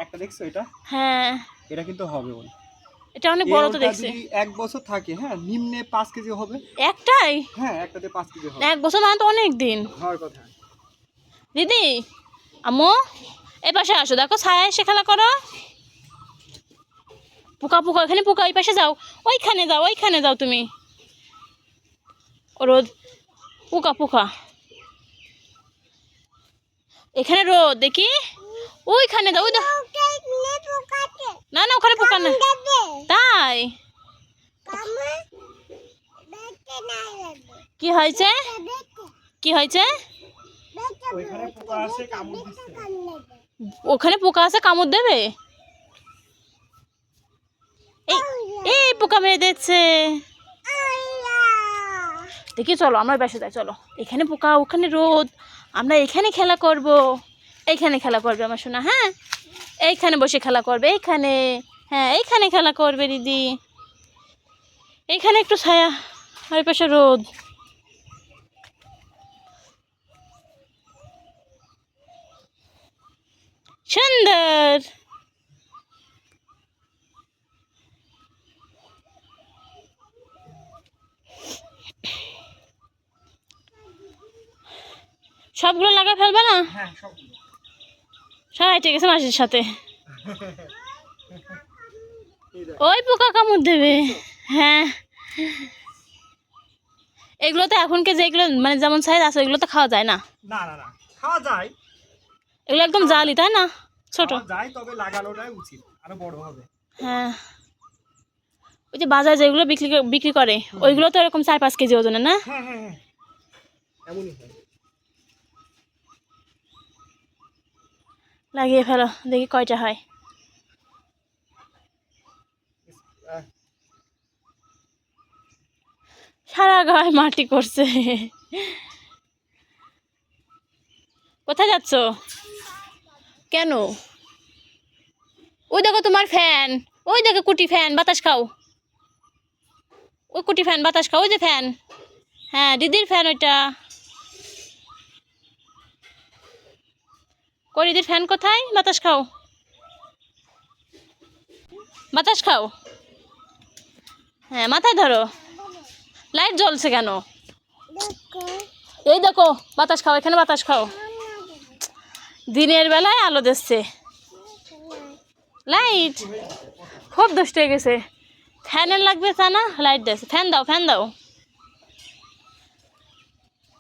একটা দেখছো এটা? হ্যাঁ এটা কিন্তু হবে ওই। এটা অনেক বড় তো দেখছি। যদি 1 বছর থাকে, হ্যাঁ, নিম্নে 5 কেজি হবে। একটাই? হ্যাঁ, একটাতে 5 কেজি হবে। 1 বছর মানে তো অনেক দিন। হওয়ার কথা। দিদি, আম্মু, এই পাশে আসো, দেখো ছায়া এসে খেলা করো। পোকা পোকা, এখানে পোকা, ওই পাশে যাও, ওইখানে যাও, ওইখানে যাও তুমি। রোদ, পোকা পোকা, এখানে রোদ দেখি, ওইখানে যাও, ওই না না ওখানে পোকা না। তাই কি হয়েছে? কি হয়েছে? ওইখানে পোকা আছে, কামড় দিচ্ছে। ওখানে পোকা আছে, কামড় দেবে? এই এই পোকা মেরে দিচ্ছে দেখি। চলো আমরা বেসে যাই, চলো। এখানে পোকা, ওখানে রোদ, আমরা এখানে খেলা করব। এইখানে খেলা করবে আমার সোনা, হ্যাঁ এইখানে বসে খেলা করবে, এইখানে, হ্যাঁ এইখানে খেলা করবে দিদি। এইখানে একটু ছায়া, আর পাশে রোদ। সুন্দর। সবগুলো লাগা ফেলবে না? হ্যাঁ, সবগুলো। সব হেঁটে গেছে মাসির সাথে। ওই পোকা কামড় দেবে। হ্যাঁ এগুলো তো এখনকে যেগুলো মানে যেমন সাইজ আছে ওইগুলো তো খাওয়া যায় না। না না না, খাওয়া যায়। এগুলো একদম জালি, তাই না? ছোট খাওয়া যায়, তবে লাগানোটাই উচিত, আরো বড় হবে। হ্যাঁ ওই যে বাজার যেগুলো বিক্রি করে ওইগুলো তো এরকম 4-5 কেজি ওজনের না? হ্যাঁ হ্যাঁ হ্যাঁ, এমনই হয়। লাগিয়ে ফেলো, দেখি কয়টা হয়। সারা গায়ে মাটি করছে। কোথায় যাচ্ছ? কেন? ওই দেখো তোমার ফ্যান, ওই দেখো কুটি ফ্যান, বাতাস খাও। ওই কুটি ফ্যান, বাতাস খাও, ওই যে ফ্যান। হ্যাঁ দিদির ফ্যান ওইটা। কই দিদির ফ্যান কোথায়? বাতাস খাও, বাতাস খাও। হ্যাঁ মাথায় ধরো। লাইট জ্বলছে কেন? এই দেখো বাতাস খাও, এখানে বাতাস খাও। দিনের বেলায় আলো দিচ্ছে, লাইট খুব দুষ্ট হয়ে গেছে। ফ্যানের লাগবে তা না, লাইট দিচ্ছে। ফ্যান দাও, ফ্যান দাও।